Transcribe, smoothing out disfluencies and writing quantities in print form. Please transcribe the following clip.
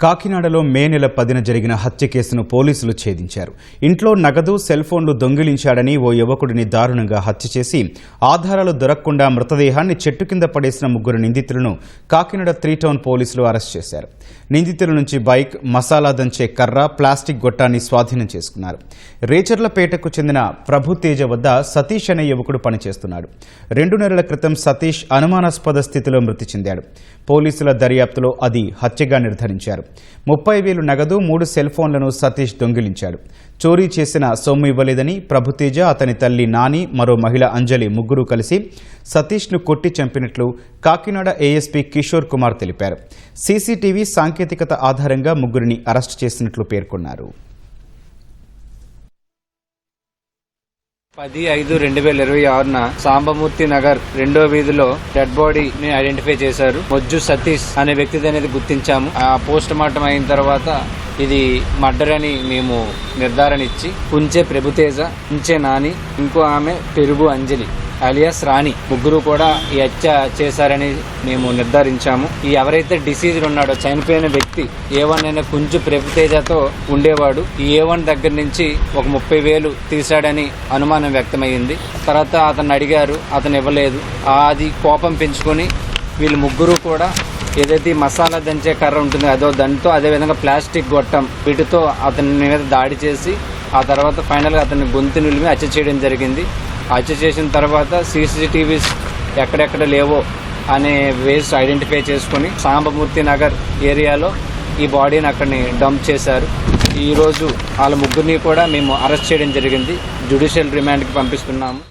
కాకినాడలో మే నెల 10న జరిగిన హత్య కేసును పోలీసులు ఛేదించారు. ఇంట్లో నగదు, సెల్ ఫోన్లు దొంగిలించాడని ఓ యువకుడిని దారుణంగా హత్య చేసి ఆధారాలు దొరకకుండా మృతదేహాన్ని చెట్టు కింద పడేసిన 3 నిందితులను కాకినాడ 3 టౌన్ పోలీసులు అరెస్ట్ చేశారు. నిందితుల నుంచి బైక్, మసాలా దంచే కర్ర, ప్లాస్టిక్ గొట్టాన్ని స్వాధీనం చేసుకున్నారు. రేచర్లపేటకు చెందిన ప్రభుతేజ వద్ద సతీష్ అనే యువకుడు పనిచేస్తున్నాడు. 2 నెలల క్రితం సతీష్ అనుమానాస్పద స్థితిలో మృతి చెందాడు. పోలీసుల దర్యాప్తులో అది హత్యగా నిర్ధారించారు. 30,000 నగదు, 3 సెల్ ఫోన్లను సతీష్ దొంగిలించాడు. చోరీ చేసిన సొమ్ము ఇవ్వలేదని ప్రభుతేజ, అతని తల్లి నాని, మరో మహిళ అంజలి ముగ్గురు కలిసి సతీష్ను కొట్టి చంపినట్లు కాకినాడ ఏఎస్పీ కిషోర్ కుమార్ తెలిపారు. సీసీటీవీ సాంకేతికత ఆధారంగా ముగ్గురిని అరెస్టు చేసినట్లు పేర్కొన్నారు. 10/5/2026న సాంబమూర్తి నగర్ 2వ వీధిలో డెడ్ బాడీని ఐడెంటిఫై చేశారు. మొజ్జు సతీష్ అనే వ్యక్తిది అనేది గుర్తించాము. ఆ పోస్ట్ మార్టం అయిన తర్వాత ఇది మర్డర్ అని మేము నిర్ధారణ ఇచ్చి కుంచే ప్రభుతేజ, కుంచే నాని, ఇంకో ఆమె పెరుగు అంజలి అలియాస్ రాణి ముగ్గురు కూడా ఈ హత్య చేశారని మేము నిర్ధారించాము. ఈ ఎవరైతే డిసీజ్డ్ ఉన్నాడో చనిపోయిన వ్యక్తి A1 అనే కుంచు ప్రభుతేజతో ఉండేవాడు. ఈ A1 దగ్గర నుంచి ఒక 30,000 తీశాడని అనుమానం వ్యక్తమైంది. తర్వాత అతను అడిగారు, అతను ఇవ్వలేదు. అది కోపం పెంచుకొని వీళ్ళు ముగ్గురు కూడా ఏదైతే మసాలా దంచే కర్ర ఉంటుందో అదో దాంతో, అదేవిధంగా ప్లాస్టిక్ గొట్టం, వీటితో అతని మీద దాడి చేసి ఆ తర్వాత ఫైనల్గా అతన్ని గొంతు నిలిమి హత్య చేయడం జరిగింది. హత్య చేసిన తర్వాత సీసీటీవీస్ ఎక్కడెక్కడ లేవో అనే వేస్ ఐడెంటిఫై చేసుకుని సాంబమూర్తి నగర్ ఏరియాలో ఈ బాడీని అక్కడిని డంప్ చేశారు. ఈరోజు వాళ్ళ ముగ్గురిని కూడా మేము అరెస్ట్ చేయడం జరిగింది. జ్యుడిషియల్ రిమాండ్కి పంపిస్తున్నాము.